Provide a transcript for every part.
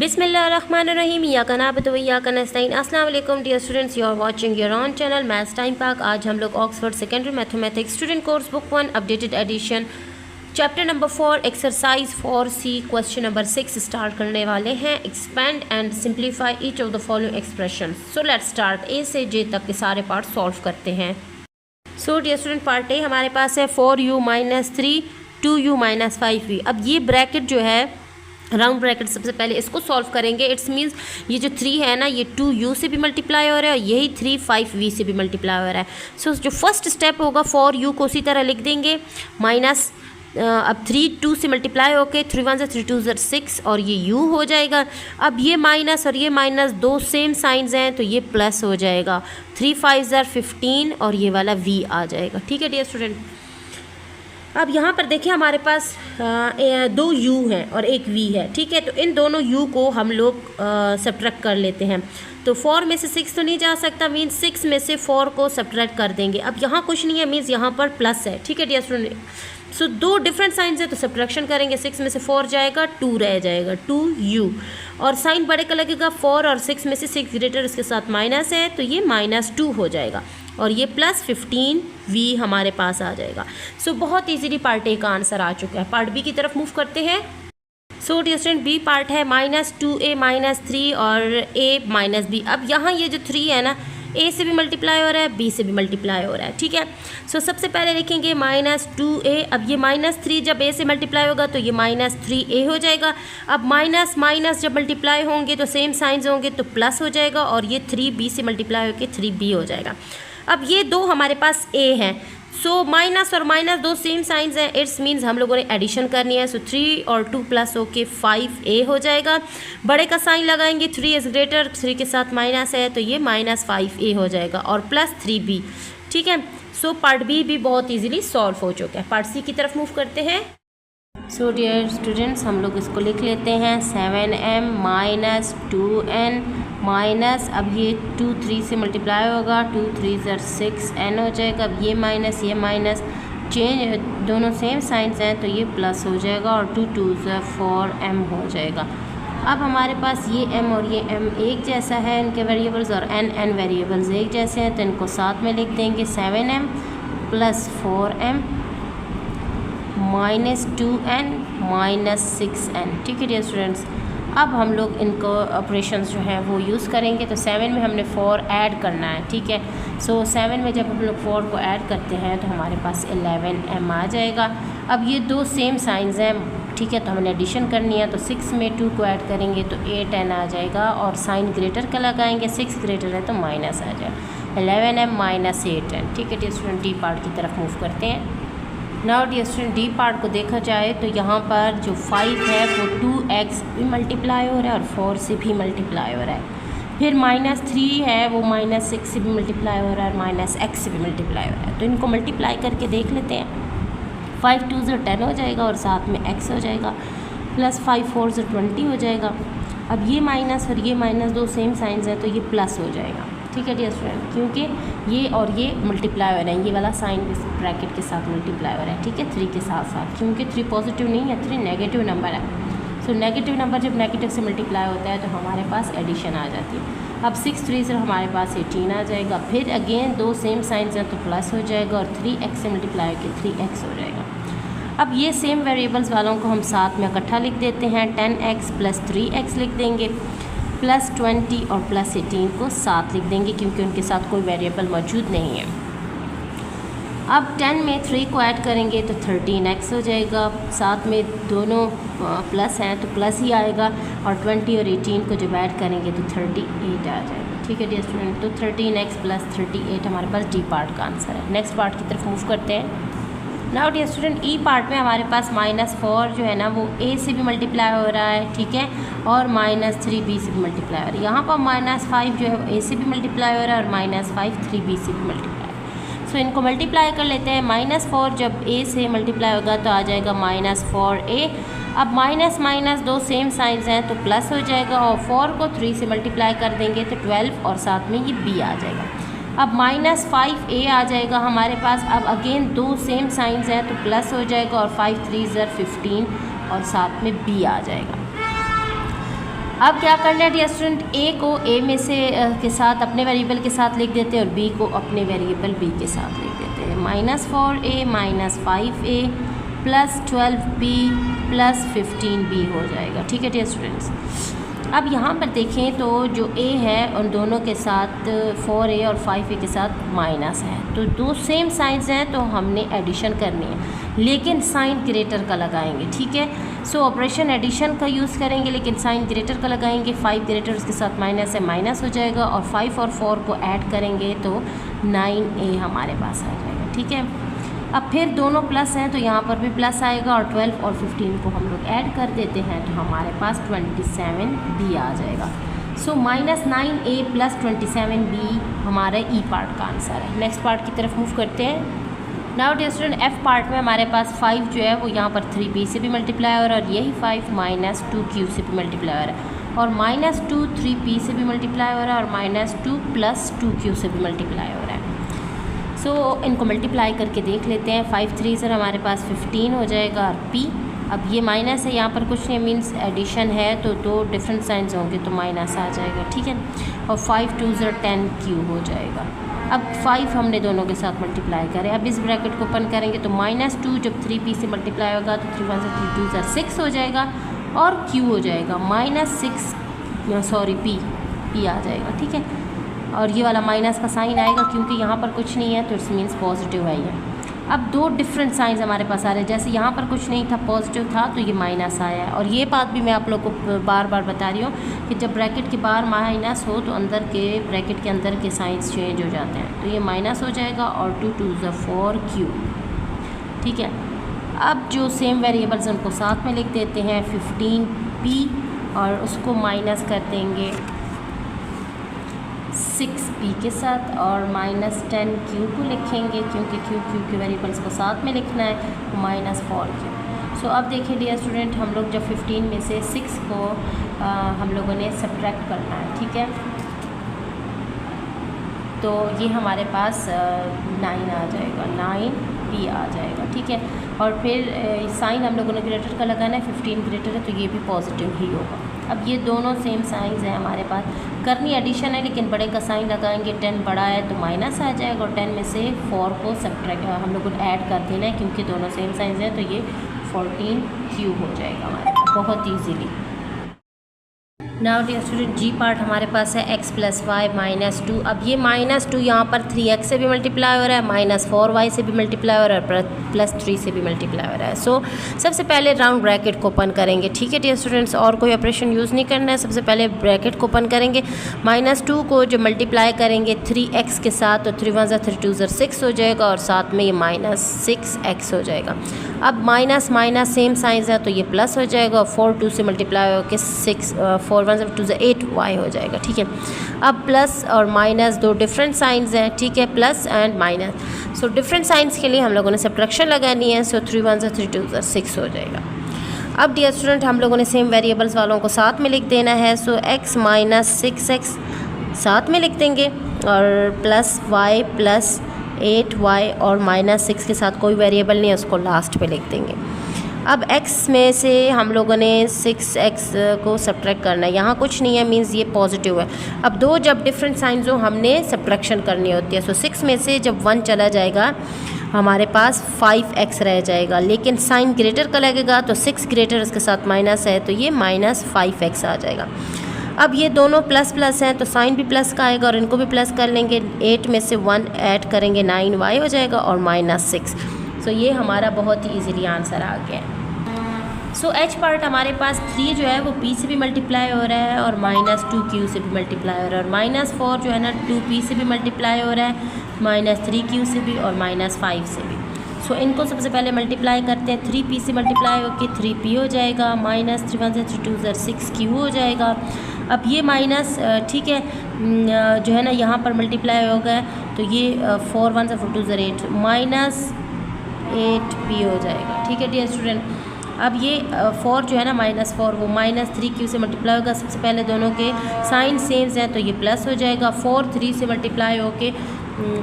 बिस्मिल्लाहिर्रहमानिर्रहीम इय्याका नअबुदु व इय्याका नस्तईन। अस्सलाम वालेकुम dear students, you are watching your own channel maths time Pak. आज हम लोग Oxford secondary mathematics student course book 1 updated edition chapter number 4 exercise 4C question number 6 start करने वाले हैं। Expand and simplify each of the following expression. So let's start. A से J तक के सारे पार्ट सॉल्व करते हैं। So dear student, part A हमारे पास है 4u - 3 2u - 5v। अब ये ब्रैकेट जो है राउंड ब्रैकेट, सबसे पहले इसको सॉल्व करेंगे। इट्स मीन्स ये जो 3 है ना, ये 2u से भी मल्टीप्लाई हो रहा है और यही 3 5v से भी मल्टीप्लाई हो रहा है। सो जो फर्स्ट स्टेप होगा 4u को उसी तरह लिख देंगे माइनस, अब 3 2 से मल्टीप्लाई होके 3 1 3 2 6 और ये u हो जाएगा। अब ये माइनस और ये माइनस दो सेम साइंस हैं तो ये प्लस हो जाएगा। 3 5 15 और ये वाला v आ जाएगा। ठीक है डियर स्टूडेंट। अब यहाँ पर देखिए हमारे पास 2 u हैं और एक v है। ठीक है, तो इन दोनों u को हम लोग सब्ट्रैक्ट कर लेते हैं। तो 4 में से 6 तो नहीं जा सकता, मीन्स 6 में से 4 को सब्ट्रैक्ट कर देंगे। अब यहाँ कुछ नहीं है, मीन्स यहाँ पर प्लस है। ठीक है डियर स्टूडेंट। सो दो डिफरेंट साइंस है तो सब्ट्रैक्शन करेंगे। 6 में से 4 जाएगा, 2 रह जाएगा, 2u और साइन बड़े का लगेगा 4 और 6 में से 6 ग्रेटर इसके साथ माइनस है तो ये -2 हो जाएगा और ये प्लस 15v हमारे पास आ जाएगा। सो बहुत इजीली पार्ट ए का आंसर आ चुका है। पार्ट बी की तरफ मूव करते हैं। So dear student, b part है -2a - 3 और a - b। अब यहाँ ये जो 3 है ना, a से भी मल्टीप्लाई हो रहा है, b से भी मल्टीप्लाई हो रहा है। ठीक है, सो सबसे पहले लिखेंगे -2a। अब ये -3 जब a से मल्टीप्लाई होगा तो ये -3a हो जाएगा। अब माइनस माइनस जब मल्टीप्लाई होंगे तो सेम साइंस होंगे तो प्लस हो जाएगा और ये 3b से मल्टीप्लाई होकर 3b हो जाएगा। अब ये दो हमारे पास a हैं। सो माइनस और माइनस दो सेम साइंस हैं, इट्स मीन्स हम लोगों ने एडिशन करनी है। सो 3 और 2 प्लस होके 5a हो जाएगा। बड़े का साइन लगाएंगे, 3 इज़ ग्रेटर, 3 के साथ माइनस है तो ये -5a हो जाएगा और प्लस 3b। ठीक है, सो पार्ट बी भी बहुत इजीली सॉल्व हो चुका है। पार्ट सी की तरफ मूव करते हैं। सो डियर स्टूडेंट्स, हम लोग इसको लिख लेते हैं 7m - 2n माइनस, अब ये 2 3 से मल्टीप्लाई होगा, 2 3 6n हो जाएगा। अब ये माइनस चेंज, दोनों सेम साइंस हैं तो ये प्लस हो जाएगा और 2 2 4m हो जाएगा। अब हमारे पास ये m और ये m एक जैसा है, इनके वेरिएबल्स, और n वेरिएबल्स एक जैसे हैं तो इनको साथ में लिख देंगे। 7m + 4m -2n -6n। ठीक है डियर स्टूडेंट्स। अब हम लोग इनको ऑपरेशंस जो हैं वो यूज़ करेंगे। तो 7 में हमने 4 ऐड करना है। ठीक है, सो 7 में जब हम लोग 4 को ऐड करते हैं तो हमारे पास 11m आ जाएगा। अब ये दो सेम साइंस हैं, ठीक है, तो हमने एडिशन करनी है। तो 6 में 2 को ऐड करेंगे तो 8n आ जाएगा और साइन ग्रेटर का लगाएंगे, 6 ग्रेटर है तो माइनस आ जाएगा, 11m - 8n। ठीक है डियर स्टूडेंट, डी पार्ट की तरफ मूव करते हैं। Now dear student, d part को देखा जाए तो यहाँ पर जो 5 है वो 2x भी मल्टीप्लाई हो रहा है और 4 से भी मल्टीप्लाई हो रहा है। फिर -3 है वो -6 से भी मल्टीप्लाई हो रहा है और -x से भी मल्टीप्लाई हो रहा है। तो इनको मल्टीप्लाई करके देख लेते हैं। 5 2 10 हो जाएगा और साथ में x हो जाएगा, प्लस 5 4 20 हो जाएगा। अब ये माइनस और ये माइनस दो सेम साइंस है तो ये प्लस हो जाएगा। ठीक है डियर स्टूडेंट, क्योंकि ये और ये मल्टीप्लाई हो रहा है, ये वाला साइन इस ब्रैकेट के साथ मल्टीप्लाई हो रहा है। ठीक है, 3 के साथ साथ, क्योंकि 3 पॉजिटिव नहीं है, 3 नेगेटिव नंबर है। सो नेगेटिव नंबर जब नेगेटिव से मल्टीप्लाई होता है तो हमारे पास एडिशन आ जाती है। अब 6 3 से हमारे पास 18 आ जाएगा। फिर अगेन दो सेम साइंस हैं तो प्लस हो जाएगा और 3x से मल्टीप्लाई होकर 3x हो जाएगा। अब ये सेम वेरिएबल्स वालों को हम साथ में इकट्ठा लिख देते हैं। 10x + 3x लिख देंगे, प्लस 20 और प्लस 18 को साथ लिख देंगे क्योंकि उनके साथ कोई वेरिएबल मौजूद नहीं है। अब 10 में 3 को ऐड करेंगे तो 13x हो जाएगा, साथ में दोनों प्लस हैं तो प्लस ही आएगा और 20 और 18 को जब ऐड करेंगे तो 38 आ जाएगा। ठीक है डियर स्टूडेंट, तो 13x + 38 हमारे पास डी पार्ट का आंसर है। नेक्स्ट पार्ट की तरफ मूव करते हैं। नाउ डियर स्टूडेंट, ई पार्ट में हमारे पास -4 जो है ना वो a से भी मल्टीप्लाई हो रहा है। ठीक है, और -3b से भी मल्टीप्लाई हो रहा है। यहाँ पर -5 जो है a से भी मल्टीप्लाई हो रहा है और -5 3b से भी मल्टीप्लाई। सो इनको मल्टीप्लाई कर लेते हैं। -4 जब a से मल्टीप्लाई होगा तो आ जाएगा -4a। अब माइनस माइनस दो सेम साइंस हैं तो प्लस हो जाएगा और 4 को 3 से मल्टीप्लाई कर देंगे तो 12 और साथ में ये b आ जाएगा। अब -5a आ जाएगा हमारे पास। अब अगेन दो सेम साइंस हैं तो प्लस हो जाएगा और 5 3 15 और साथ में b आ जाएगा। अब क्या करना है डियर स्टूडेंट, ए को ए में से के साथ अपने वेरिएबल के साथ लिख देते हैं और बी को अपने वेरिएबल बी के साथ लिख देते हैं। -4a minus 5a plus 12b plus 15b हो जाएगा। ठीक है डियर स्टूडेंट्स। अब यहाँ पर देखें तो जो a है उन दोनों के साथ 4a और 5a के साथ माइनस है, तो दो सेम साइंस हैं तो हमने एडिशन करनी है, लेकिन साइन ग्रेटर का लगाएंगे। ठीक है, सो ऑपरेशन एडिशन का यूज़ करेंगे लेकिन साइन ग्रेटर का लगाएंगे। 5 ग्रेटर उसके साथ माइनस है, माइनस हो जाएगा, और 5 और 4 को ऐड करेंगे तो 9a हमारे पास आ जाएगा। ठीक है, अब फिर दोनों प्लस हैं तो यहाँ पर भी प्लस आएगा, और 12 और 15 को हम लोग ऐड कर देते हैं तो हमारे पास 27b आ जाएगा। सो -9a प्लस 27b हमारा ई पार्ट का आंसर है। नेक्स्ट पार्ट की तरफ मूव करते हैं। Now dear student, f part में हमारे पास 5 जो है वो यहाँ पर 3b से भी मल्टीप्लाई हो रहा है, और यही 5 -2q से भी मल्टीप्लाई हो रहा है, और -2 3p से भी मल्टीप्लाई हो रहा है, और -2 प्लस 2q से भी मल्टीप्लाई हो रहा है। सो इनको मल्टीप्लाई करके देख लेते हैं। 5 3 सर हमारे पास 15 हो जाएगा, और p अब ये माइनस है, यहाँ पर कुछ नहीं, मीन्स एडिशन है तो दो डिफरेंट साइंस होंगे तो माइनस आ जाएगा। ठीक है, और 5 2 10q हो जाएगा। अब 5 हमने दोनों के साथ मल्टीप्लाई करें। अब इस ब्रैकेट को ओपन करेंगे तो -2 जब 3p से मल्टीप्लाई होगा तो 3 1 3 2 6 हो जाएगा, और q हो जाएगा p आ जाएगा। ठीक है, और ये वाला माइनस का साइन आएगा क्योंकि यहाँ पर कुछ नहीं है तो इट्स मीन्स पॉजिटिव है ये। अब दो डिफरेंट साइंस हमारे पास आ रहे हैं, जैसे यहाँ पर कुछ नहीं था, पॉजिटिव था तो ये माइनस आया है। और ये बात भी मैं आप लोग को बार बार बता रही हूँ कि जब ब्रैकेट के बाहर माइनस हो तो अंदर के ब्रैकेट के अंदर के साइंस चेंज हो जाते हैं, तो ये माइनस हो जाएगा, और 2 2 4q। ठीक है, अब जो सेम वेरिएबल्स उनको साथ में लिख देते हैं, 15p, और उसको माइनस कर देंगे 6p के साथ, और -10q को लिखेंगे क्योंकि q के वेरिएबल्स को साथ में लिखना है, -4q। सो अब देखिए डियर स्टूडेंट, हम लोग जब 15 में से 6 को हम लोगों ने सब्ट्रैक्ट करना है। ठीक है, तो ये हमारे पास 9 आ जाएगा, 9p आ जाएगा। ठीक है, और फिर साइन हम लोगों ने ग्रेटर का लगाना है, 15 ग्रेटर है तो ये भी पॉजिटिव ही होगा। अब ये दोनों सेम साइंस हैं हमारे पास, करनी एडिशन है लेकिन बड़े का साइन लगाएंगे, 10 बड़ा है तो माइनस आ जाएगा, और 10 में से 4 को सब्ट्रैक्ट हम लोग को ऐड कर देना है क्योंकि दोनों सेम साइंस हैं, तो ये 14q हो जाएगा हमारे पास बहुत ईजीली। नाउ डियर स्टूडेंट, जी पार्ट हमारे पास है x + y -2। अब ये -2 यहाँ पर 3x से भी मल्टीप्लाई हो रहा है, -4y से भी मल्टीप्लाई हो रहा है, +3 से भी मल्टीप्लाई हो रहा है। सो सबसे पहले राउंड ब्रैकेट को ओपन करेंगे। ठीक है डियर स्टूडेंट्स, और कोई ऑपरेशन यूज़ नहीं करना है, सबसे पहले ब्रैकेट को ओपन करेंगे। -2 को जो मल्टीप्लाई करेंगे 3x के साथ तो 3 1 3 2 6 हो जाएगा, और साथ में ये -6x हो जाएगा। अब माइनस माइनस सेम साइंस है तो ये प्लस हो जाएगा, और 4 2 से मल्टीप्लाई होकर 4 1 2 8y हो जाएगा। ठीक है, अब प्लस और माइनस दो डिफरेंट साइंस हैं। ठीक है, plus and minus. So different science के लिए हम लोगों ने सब्ट्रैक्शन लगानी है, सो 3 1 3 2 6 हो जाएगा। अब डियर स्टूडेंट, हम लोगों ने सेम वेरिएबल्स वालों को साथ में लिख देना है, सो x - 6x साथ में लिख देंगे, और प्लस y प्लस 8y, और -6 के साथ कोई वेरिएबल नहीं है उसको लास्ट पे लिख देंगे। अब x में से हम लोगों ने 6x को सब्ट्रैक्ट करना है, यहाँ कुछ नहीं है, मींस ये पॉजिटिव है। अब दो जब डिफरेंट साइंस हो हमने सब्ट्रैक्शन करनी होती है, सो 6 में से जब 1 चला जाएगा हमारे पास 5x रह जाएगा, लेकिन साइन ग्रेटर का लगेगा तो 6 ग्रेटर उसके साथ माइनस है तो ये -5x आ जाएगा। अब ये दोनों प्लस प्लस हैं तो साइन भी प्लस का आएगा, और इनको भी प्लस कर लेंगे, 8 में से 1 ऐड करेंगे 9y हो जाएगा, और -6। सो ये हमारा बहुत ही इजीली आंसर आ गया। सो h पार्ट हमारे पास 3 जो है वो p से भी मल्टीप्लाई हो रहा है, और -2q से भी मल्टीप्लाई हो रहा है, और -4 जो है ना 2p से भी मल्टीप्लाई हो रहा है, -3q से भी, और -5 से भी। सो इनको सबसे पहले मल्टीप्लाई करते हैं, 3p से मल्टीप्लाई होकर 3p हो जाएगा, -3 1 3 2 6q हो जाएगा। अब ये माइनस ठीक है जो है ना यहाँ पर मल्टीप्लाई हो गया तो ये 4 1 4 2 8 -8p हो जाएगा। ठीक है डियर स्टूडेंट, अब ये 4 जो है ना -4 वो -3q से मल्टीप्लाई होगा, सबसे पहले दोनों के साइन सेम्स हैं तो ये प्लस हो जाएगा, 4 3 से मल्टीप्लाई होके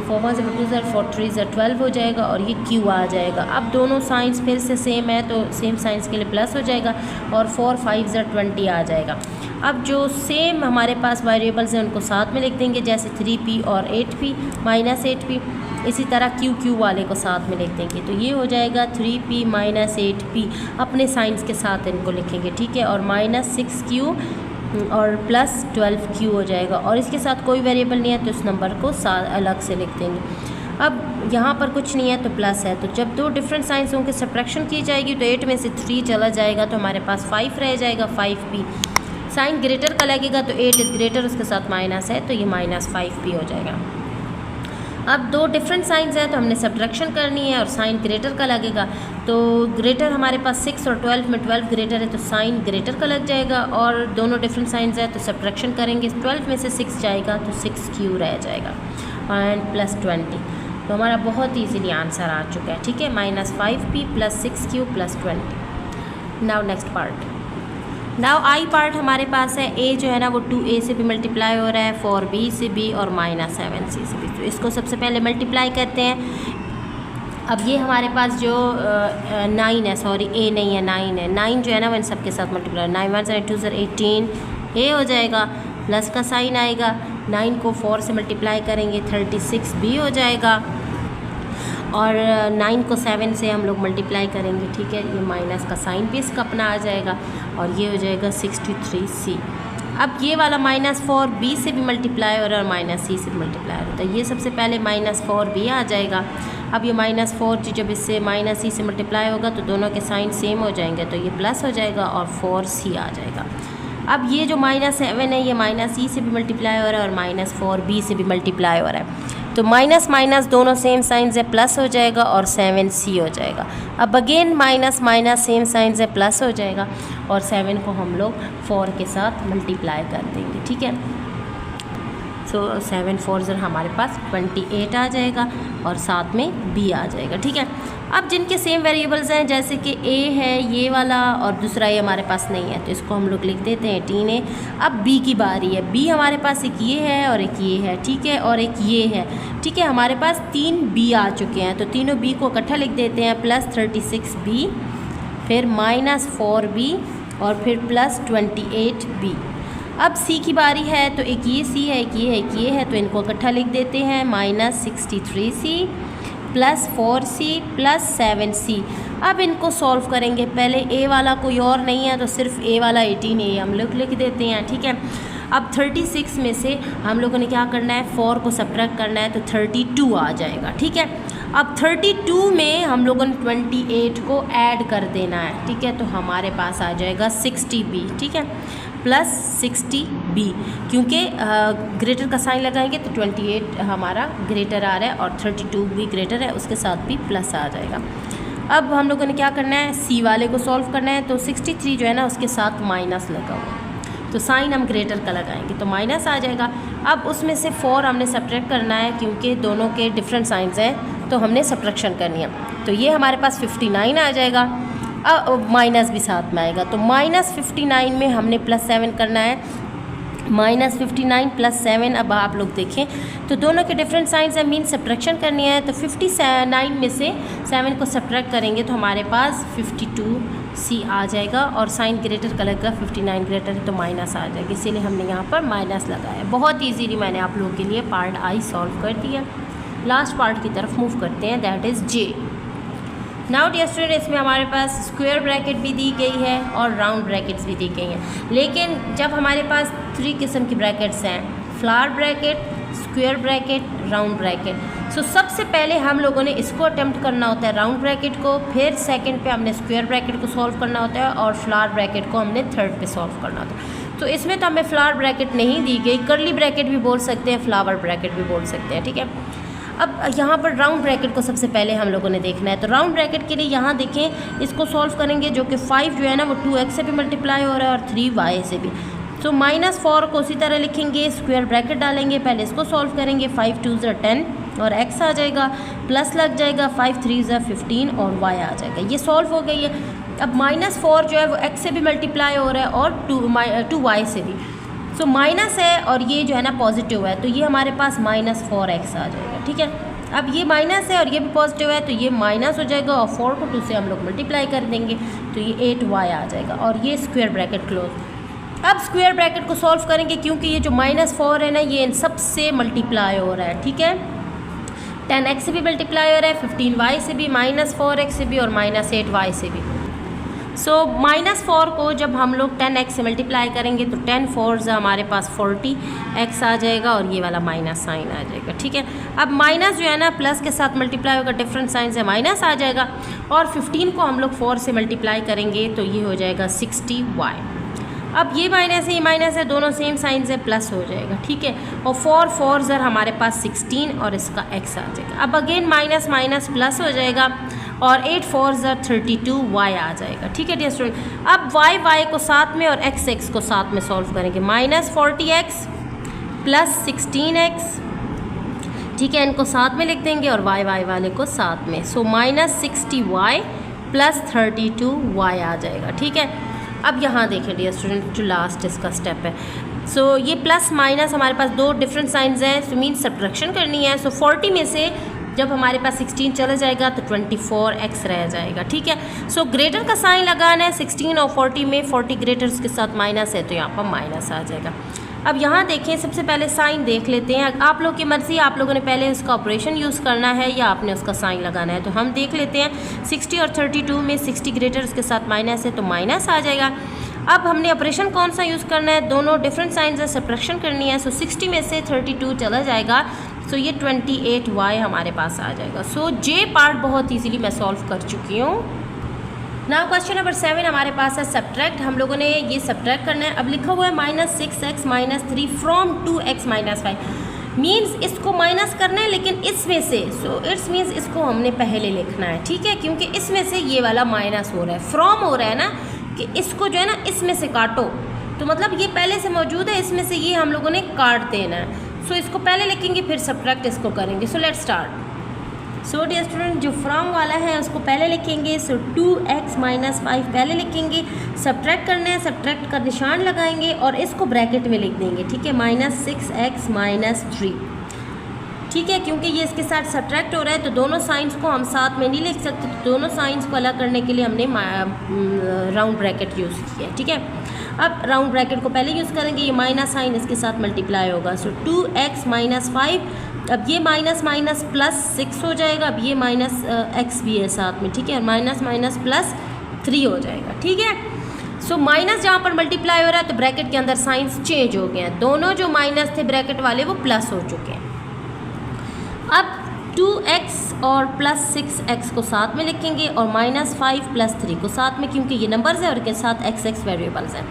4 1 2 ज़र 4 3 ज़र 12 हो जाएगा और ये q आ जाएगा। अब दोनों साइंस फिर से सेम है तो सेम साइंस के लिए प्लस हो जाएगा और 4 5 ज़र 20 आ जाएगा। अब जो सेम हमारे पास वेरिएबल्स हैं उनको साथ में लिख देंगे, जैसे 3p और 8p माइनस 8p, इसी तरह q वाले को साथ में लिख देंगे। तो ये हो जाएगा 3p माइनस 8p, अपने साइंस के साथ इनको लिखेंगे, ठीक है, और माइनस 6q और प्लस 12q हो जाएगा। और इसके साथ कोई वेरिएबल नहीं है तो इस नंबर को अलग से लिख देंगे। अब यहाँ पर कुछ नहीं है तो प्लस है, तो जब दो डिफरेंट साइंस होंगे सब्ट्रैक्शन की जाएगी तो 8 में से 3 चला जाएगा तो हमारे पास 5 रह जाएगा, 5p। साइन ग्रेटर का लगेगा तो 8 इज़ ग्रेटर, उसके साथ माइनस है तो ये माइनस 5p हो जाएगा। अब दो डिफरेंट साइंस हैं तो हमने सब्ट्रैक्शन करनी है और साइन ग्रेटर का लगेगा, तो ग्रेटर हमारे पास 6 और 12 में 12 ग्रेटर है तो साइन ग्रेटर का लग जाएगा, और दोनों डिफरेंट साइंस है तो सब्ट्रैक्शन करेंगे, 12 में से 6 जाएगा तो 6q रह जाएगा एंड प्लस 20। तो हमारा बहुत ईजीली आंसर आ चुका है, ठीक है, minus 5p plus 6q plus 20। Now next part. Now I part हमारे पास है, a जो है ना वो 2a से भी मल्टीप्लाई हो रहा है, 4b से भी और माइनस 7c से भी। तो इसको सबसे पहले मल्टीप्लाई करते हैं। अब ये हमारे पास जो 9 है, सॉरी a नहीं है 9 है, 9 जो है ना वो इन सब के साथ मल्टीप्लाई, 9 1 ज़र 2 ज़र 18 a हो जाएगा, प्लस का साइन आएगा, 9 को 4 से मल्टीप्लाई करेंगे 36b हो जाएगा, और 9 को 7 से हम लोग मल्टीप्लाई करेंगे, ठीक है, ये माइनस का साइन भी इसका अपना आ जाएगा और ये हो जाएगा 63c। अब ये वाला माइनस 4b से भी मल्टीप्लाई हो रहा है और माइनस c से भी मल्टीप्लाई हो रहा है, तो ये सबसे पहले माइनस 4b आ जाएगा। अब ये माइनस 4 जब इससे माइनस c से मल्टीप्लाई होगा तो दोनों के साइन सेम हो जाएंगे तो ये प्लस हो जाएगा और 4c आ जाएगा। अब ये जो माइनस 7 है ये माइनस e से भी मल्टीप्लाई हो रहा है और माइनस 4b से भी मल्टीप्लाई हो रहा है, तो माइनस माइनस दोनों सेम साइंस है, प्लस हो जाएगा और 7c हो जाएगा। अब again minus minus same science है, प्लस हो जाएगा और 7 को हम लोग 4 के साथ मल्टीप्लाई कर देंगे, ठीक है। सो 7 4 ज़र हमारे पास 28 आ जाएगा और साथ में b आ जाएगा, ठीक है। अब जिनके सेम वेरिएबल्स हैं, जैसे कि a है ये वाला और दूसरा a हमारे पास नहीं है तो इसको हम लोग लिख देते हैं 18a। अब b की बारी है, b हमारे पास एक ये है और एक ये है, ठीक है, और एक ये है, ठीक है, हमारे पास 3 b आ चुके हैं तो तीनों b को इकट्ठा लिख देते हैं, प्लस 36b फिर माइनस 4b और फिर प्लस 28b। अब c की बारी है तो एक ये c है, एक ये है, एक ये है, तो इनको इकट्ठा लिख देते हैं, minus 63c plus 4c plus 7c। अब इनको सॉल्व करेंगे, पहले a वाला कोई और नहीं है तो सिर्फ a वाला 18a हम लोग लिख देते हैं, ठीक है। अब 36 में से हम लोगों ने क्या करना है, 4 को सब्ट्रैक्ट करना है तो 32 आ जाएगा, ठीक है। अब 32 में हम लोगों ने 28 को ऐड कर देना है, ठीक है, तो हमारे पास आ जाएगा 60b, ठीक है, प्लस 60b, क्योंकि ग्रेटर का साइन लगाएंगे तो 28 हमारा ग्रेटर आ रहा है और 32 भी ग्रेटर है, उसके साथ भी प्लस आ जाएगा। अब हम लोगों ने क्या करना है, c वाले को सॉल्व करना है, तो 63 जो है ना उसके साथ माइनस लगा हुआ, तो साइन हम ग्रेटर का लगाएंगे तो माइनस आ जाएगा। अब उसमें से 4 हमने सब्ट्रैक्ट करना है क्योंकि दोनों के डिफरेंट साइंस हैं तो हमने सब्ट्रैक्शन करनी है, तो ये हमारे पास 59 आ जाएगा, माइनस भी साथ में आएगा, तो माइनस 59 में हमने प्लस 7 करना है, माइनस 59 प्लस 7। अब आप लोग देखें तो दोनों के डिफरेंट साइंस है, मीन सब्ट्रैक्शन करनी है, तो 59 में से 7 को सब्ट्रैक्ट करेंगे तो हमारे पास 52c आ जाएगा और साइन ग्रेटर का लगेगा, 59 ग्रेटर है तो माइनस आ जाएगा, इसीलिए हमने यहाँ पर माइनस लगाया। बहुत ईजीली मैंने आप लोगों के लिए पार्ट आई सॉल्व कर दिया। लास्ट पार्ट की तरफ मूव करते हैं, that is j. Now dear student, इसमें हमारे पास स्क्वायर ब्रैकेट भी दी गई है और राउंड ब्रैकेट्स भी दी गई हैं, लेकिन जब हमारे पास 3 किस्म की ब्रैकेट्स हैं, flower bracket, square bracket, round bracket. So सबसे पहले हम लोगों ने इसको अटेम्प्ट करना होता है राउंड ब्रैकेट को, फिर सेकंड पे हमने स्क्वायर ब्रैकेट को सॉल्व करना होता है और फ्लावर ब्रैकेट को हमने थर्ड पे सॉल्व करना होता है। तो इसमें तो हमें फ्लावर ब्रैकेट नहीं दी गई, कर्ली ब्रैकेट भी बोल सकते हैं, फ्लावर ब्रैकेट भी बोल सकते हैं, ठीक है। अब यहाँ पर राउंड ब्रैकेट को सबसे पहले हम लोगों ने देखना है, तो राउंड ब्रैकेट के लिए यहाँ देखें, इसको सॉल्व करेंगे जो कि 5 जो है ना वो 2x से भी मल्टीप्लाई हो रहा है और 3y से भी। तो -4 को उसी तरह लिखेंगे, स्क्वायर ब्रैकेट डालेंगे, पहले इसको सॉल्व करेंगे, 5 2 ज़र 10 और x आ जाएगा, प्लस लग जाएगा, 5 3 ज़र 15 और y आ जाएगा। ये सॉल्व हो गई है। अब -4 जो है वो x से भी मल्टीप्लाई हो रहा है और 2y से भी। सो माइनस है और ये जो है ना पॉजिटिव है, तो ये हमारे पास -4x आ जाएगा। ठीक है, अब ये माइनस है और ये भी पॉजिटिव है, तो ये माइनस हो जाएगा और 4 को 2 से हम लोग मल्टीप्लाई कर देंगे, तो ये 8y आ जाएगा और ये स्क्वायर ब्रैकेट क्लोज। अब स्क्वायर ब्रैकेट को सॉल्व करेंगे क्योंकि ये जो -4 है ना ये इन सब से मल्टीप्लाई हो रहा है। ठीक है, 10x से भी मल्टीप्लाई हो रहा है, 15y से भी, -4x से भी और -8y से भी। सो -4 को जब हम लोग 10x से मल्टीप्लाई करेंगे तो 10 4 हमारे पास 40x आ जाएगा और ये वाला माइनस साइन आ जाएगा। ठीक है, अब माइनस जो है ना प्लस के साथ मल्टीप्लाई होगा, डिफरेंट साइन से माइनस आ जाएगा और 15 को हम लोग 4 से मल्टीप्लाई करेंगे तो ये हो जाएगा 60y। अब ये माइनस है, दोनों सेम साइन से प्लस हो जाएगा। ठीक है, और 4 4 हमारे पास 16 और इसका x आ जाएगा। अब अगेन माइनस माइनस प्लस हो जाएगा और 8 4 32y आ जाएगा। ठीक है डियर स्टूडेंट, अब y को साथ में और x को साथ में सॉल्व करेंगे, -40x प्लस 16x। ठीक है, इनको साथ में लिख देंगे और y वाले को साथ में, सो -60y प्लस 32y आ जाएगा। ठीक है, अब यहाँ देखें डियर स्टूडेंट, जो लास्ट इसका स्टेप है, सो ये प्लस माइनस हमारे पास दो डिफरेंट साइंस हैं, सो मीन सब्ट्रैक्शन करनी है। सो 40 में से जब हमारे पास 16 चला जाएगा तो 24x रह जाएगा। ठीक है, सो ग्रेटर का साइन लगाना है 16 और 40 में, 40 ग्रेटर्स के साथ माइनस है तो यहाँ पर माइनस आ जाएगा। अब यहाँ देखें, सबसे पहले साइन देख लेते हैं, आप लोग की मर्ज़ी, आप लोगों ने पहले उसका ऑपरेशन यूज़ करना है या आपने उसका साइन लगाना है। तो हम देख लेते हैं, 60 और 32 में 60 ग्रेटर्स के साथ माइनस है तो माइनस आ जाएगा। अब हमने ऑपरेशन कौन सा यूज़ करना है, दोनों डिफरेंट साइंस है, सब्ट्रैक्शन करनी है। सो 60 में से 32 चला जाएगा, सो ये 28y हमारे पास आ जाएगा। सो जे पार्ट बहुत ईजीली मैं सॉल्व कर चुकी हूँ। नाउ क्वेश्चन नंबर 7 हमारे पास है सब्ट्रैक्ट। हम लोगों ने ये सब्ट्रैक्ट करना है। अब लिखा हुआ है -6x - 3 फ्रॉम 2x - 5 मीन्स इसको माइनस करना है लेकिन इसमें से, सो इट्स मीन्स इसको हमने पहले लिखना है। ठीक है, क्योंकि इसमें से ये वाला माइनस हो रहा है, फ्रॉम हो रहा है ना, कि इसको जो है ना इसमें से काटो, तो मतलब ये पहले से मौजूद है, इसमें से ये हम लोगों ने काट देना है। सो इसको पहले लिखेंगे फिर सब्ट्रैक्ट इसको करेंगे। So let's start. So dear student, जो फ्रॉम वाला है उसको पहले लिखेंगे। सो 2x - 5 पहले लिखेंगे, सब्ट्रैक्ट करना है, सब्ट्रैक्ट का निशान लगाएंगे और इसको ब्रैकेट में लिख देंगे। ठीक है, -6x - 3। ठीक है, क्योंकि ये इसके साथ सब्ट्रैक्ट हो रहा है तो दोनों साइंस को हम साथ में नहीं लिख सकते, तो दोनों साइंस को अलग करने के लिए हमने राउंड ब्रैकेट यूज़ किया है। ठीक है, अब राउंड ब्रैकेट को पहले यूज़ करेंगे, ये माइनस साइन इसके साथ मल्टीप्लाई होगा। सो 2x - 5, अब ये माइनस माइनस प्लस 6 हो जाएगा, अब ये माइनस x भी है साथ में। ठीक है, माइनस माइनस प्लस 3 हो जाएगा। ठीक है, सो माइनस जहाँ पर मल्टीप्लाई हो रहा है तो ब्रैकेट के अंदर साइंस चेंज हो गए हैं, दोनों जो माइनस थे ब्रैकेट वाले वो प्लस हो चुके हैं। अब 2x और प्लस 6x को साथ में लिखेंगे और -5 + 3 को साथ में, क्योंकि ये नंबर्स है और के साथ x वेरिएबल्स हैं।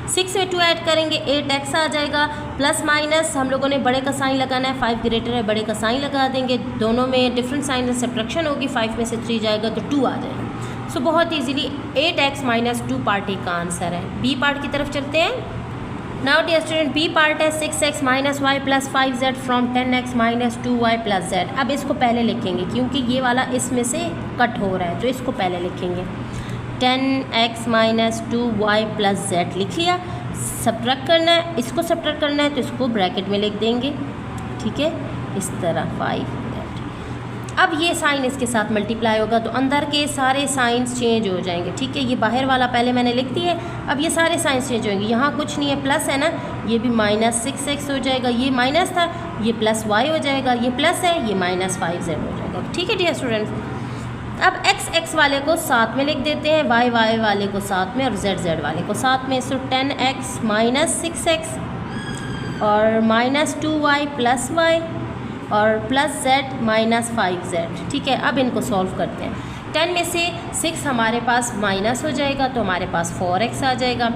6 में 2 ऐड करेंगे 8x आ जाएगा, प्लस माइनस हम लोगों ने बड़े का साइन लगाना है, 5 ग्रेटर है, बड़े का साइन लगा देंगे, दोनों में डिफरेंट साइन से सब्ट्रैक्शन होगी, 5 में से 3 जाएगा तो 2 आ जाएगा। सो बहुत ईजीली 8x - 2 पार्ट का आंसर है। बी पार्ट की तरफ चलते हैं। Now dear student, b part है 6x - y + 5z from 10x - 2y + z। अब इसको पहले लिखेंगे क्योंकि ये वाला इसमें से कट हो रहा है, तो इसको पहले लिखेंगे। 10x - 2y + z लिख लिया। सब्ट्रैक्ट करना है, इसको सब्ट्रैक्ट करना है तो इसको ब्रैकेट में लिख देंगे। ठीक है, इस तरह 5z। अब ये साइन इसके साथ मल्टीप्लाई होगा तो अंदर के सारे साइंस चेंज हो जाएंगे। ठीक है, ये बाहर वाला पहले मैंने लिख दिया है, अब ये सारे साइंस चेंज होंगे। यहाँ कुछ नहीं है, प्लस है ना, ये भी -6x हो जाएगा, ये माइनस था, ये +y हो जाएगा, ये प्लस है, ये -5z हो जाएगा। ठीक है डियर स्टूडेंट्स, अब x वाले को साथ में लिख देते हैं, y वाले को साथ में और z वाले को साथ में। सो 10x - 6x और -2y + y और +z - 5z। ठीक है, अब इनको सॉल्व करते हैं। 10 में से 6 हमारे पास माइनस हो जाएगा तो हमारे पास 4x आ जाएगा।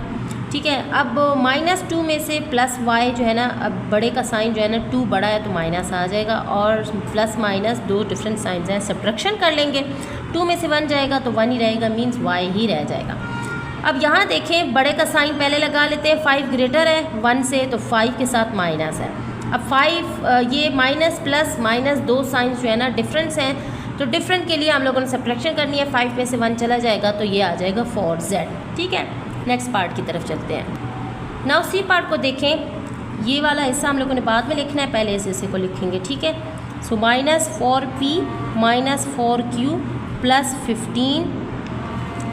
ठीक है, अब -2 में से +y जो है ना, अब बड़े का साइन जो है ना 2 बड़ा है तो माइनस आ जाएगा, और प्लस माइनस दो डिफरेंट साइंस हैं, सब्ट्रैक्शन कर लेंगे। 2 में से 1 जाएगा तो 1 ही रहेगा, मीन्स y ही रह जाएगा। अब यहाँ देखें, बड़े का साइन पहले लगा लेते हैं, 5 ग्रेटर है 1 से तो 5 के साथ माइनस है। अब 5 ये माइनस प्लस माइनस दो साइंस जो है ना डिफरेंस हैं, तो डिफरेंट के लिए हम लोगों ने सब्ट्रैक्शन करनी है। 5 में से 1 चला जाएगा तो ये आ जाएगा 4z। ठीक है, नेक्स्ट पार्ट की तरफ चलते हैं। नाउ सी पार्ट को देखें। ये वाला हिस्सा हम लोगों ने बाद में लिखना है, पहले इस हिस्से को लिखेंगे, ठीक है। सो -4p - 4q + 15।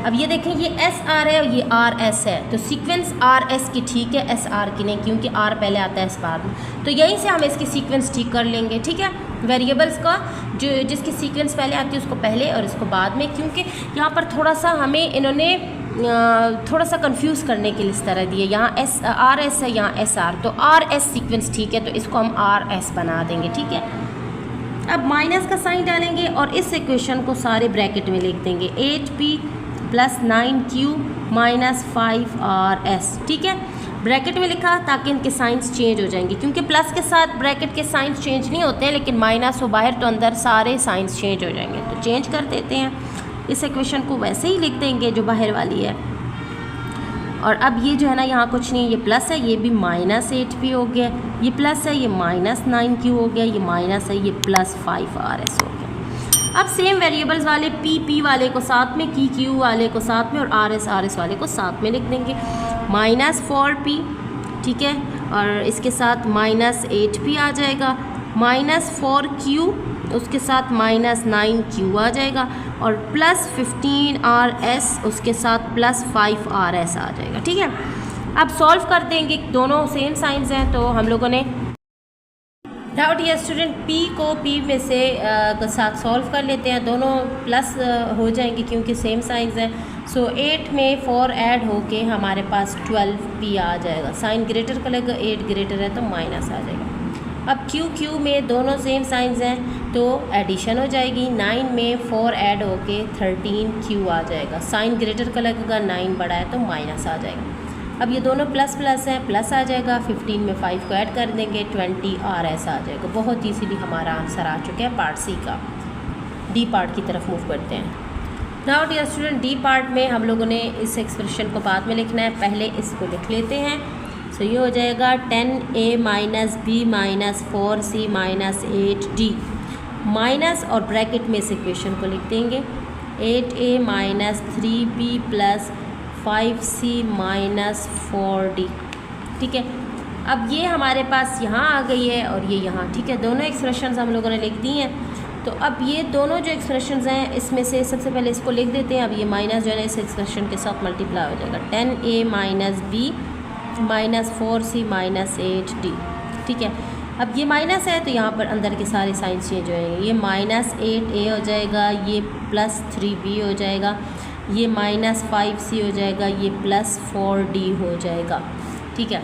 अब ये देखें, ये SR है और ये RS है, तो सीक्वेंस RS की ठीक है, SR की नहीं, क्योंकि R पहले आता है S बाद में। तो यहीं से हम इसकी सीक्वेंस ठीक कर लेंगे, ठीक है। वेरिएबल्स का जो जिसकी सीक्वेंस पहले आती है उसको पहले और इसको बाद में, क्योंकि यहाँ पर थोड़ा सा हमें इन्होंने थोड़ा सा कंफ्यूज करने के लिए इस तरह दिए। यहाँ RS है, यहाँ SR, तो RS सीक्वेंस ठीक है, तो इसको हम RS बना देंगे, ठीक है। अब माइनस का साइन डालेंगे और इस इक्वेशन को सारे ब्रैकेट में लिख देंगे, 8p + 9q - 5RS, ठीक है। ब्रैकेट में लिखा ताकि इनके साइंस चेंज हो जाएंगे, क्योंकि प्लस के साथ ब्रैकेट के साइंस चेंज नहीं होते हैं, लेकिन माइनस हो बाहर तो अंदर सारे साइंस चेंज हो जाएंगे, तो चेंज कर देते हैं। इस इक्वेशन को वैसे ही लिख देंगे जो बाहर वाली है। और अब ये जो है ना, यहाँ कुछ नहीं, ये प्लस है, ये भी -8p हो गया, ये प्लस है, ये -9q हो गया, ये माइनस है, ये +5RS हो गया। अब सेम वेरिएबल्स वाले p वाले को साथ में, q वाले को साथ में और RS वाले को साथ में लिख देंगे। -4p, ठीक है, और इसके साथ -8p आ जाएगा, -4q उसके साथ -9q आ जाएगा, और +15RS उसके साथ +5RS आ जाएगा, ठीक है। अब सॉल्व कर देंगे, दोनों सेम साइंस हैं, तो हम लोगों ने डाउट ये स्टूडेंट p को p में से के साथ सॉल्व कर लेते हैं, दोनों प्लस हो जाएंगे क्योंकि सेम साइंस है। सो 8 में 4 ऐड होके हमारे पास 12p आ जाएगा, साइन ग्रेटर का लगेगा, 8 ग्रेटर है तो माइनस आ जाएगा। अब q में दोनों सेम साइंस हैं तो एडिशन हो जाएगी, 9 में 4 ऐड होके 13q आ जाएगा, साइन ग्रेटर का लगेगा, 9 बड़ा है तो माइनस आ जाएगा। अब ये दोनों प्लस प्लस हैं, प्लस आ जाएगा, 15 में 5 को ऐड कर देंगे, 20RS आ जाएगा। बहुत ईजीली हमारा आंसर आ चुका है पार्ट सी का। डी पार्ट की तरफ मूव करते हैं। Now dear student, d part में हम लोगों ने इस एक्सप्रेशन को बाद में लिखना है, पहले इसको लिख लेते हैं। सो ये हो जाएगा 10a - b - 4c - 8d, minus और ब्रैकेट में इस इक्वेशन को लिख देंगे, 8a - 3b + 5c - 4d, ठीक है। अब ये हमारे पास यहाँ आ गई है और ये यहाँ, ठीक है, दोनों एक्सप्रेशंस हम लोगों ने लिख दी हैं। तो अब ये दोनों जो एक्सप्रेशंस हैं इसमें से सबसे पहले इसको लिख देते हैं। अब ये माइनस जो है इस एक्सप्रेशन के साथ मल्टीप्लाई हो जाएगा, 10a - b - 4c - 8d, ठीक है। अब ये माइनस है तो यहाँ पर अंदर के सारे साइंस चेंज हो जाएंगे, ये -8a हो जाएगा, ये +3b हो जाएगा, ये -5c हो जाएगा, ये +4d हो जाएगा, ठीक है।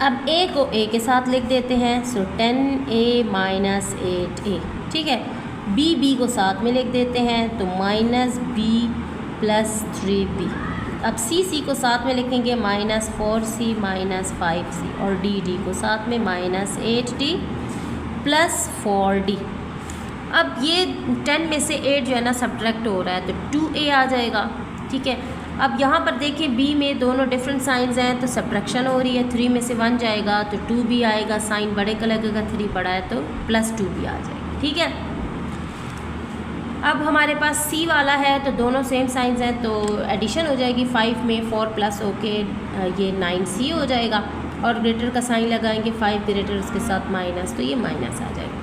अब a को a के साथ लिख देते हैं, सो 10a - 8a, ठीक है। b को साथ में लिख देते हैं तो -b + 3b। अब c को साथ में लिखेंगे, -4c - 5c, और d को साथ में -8d + 4d। अब ये 10 में से 8 जो है ना सब्ट्रैक्ट हो रहा है तो 2a आ जाएगा, ठीक है। अब यहाँ पर देखिए b में दोनों डिफरेंट साइंस हैं तो सब्ट्रैक्शन हो रही है, 3 में से 1 जाएगा तो 2b आएगा, साइन बड़े का लगेगा, 3 बड़ा है तो +2b आ जाएगा, ठीक है। अब हमारे पास c वाला है तो दोनों सेम साइंस हैं तो एडिशन हो जाएगी, 5 में 4 प्लस होके ये 9c हो जाएगा, और ग्रेटर का साइन लगाएंगे, 5 ग्रेटर उसके साथ माइनस, तो ये माइनस आ जाएगा।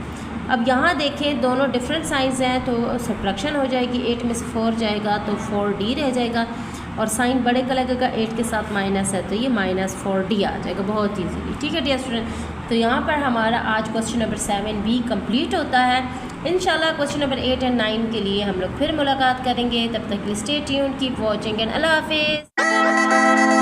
अब यहाँ देखें दोनों डिफरेंट साइंस हैं तो सब्ट्रैक्शन हो जाएगी, 8 में से 4 जाएगा तो 4d रह जाएगा, और साइन बड़े का लगेगा, 8 के साथ माइनस है तो ये -4d आ जाएगा, बहुत ईजीली, ठीक है डियर स्टूडेंट। तो यहाँ पर हमारा आज क्वेश्चन नंबर 7b कंप्लीट होता है। इंशाल्लाह क्वेश्चन नंबर 8 और 9 के लिए हम लोग फिर मुलाकात करेंगे, तब तक stay tuned, keep watching and अल्लाह हाफिज़।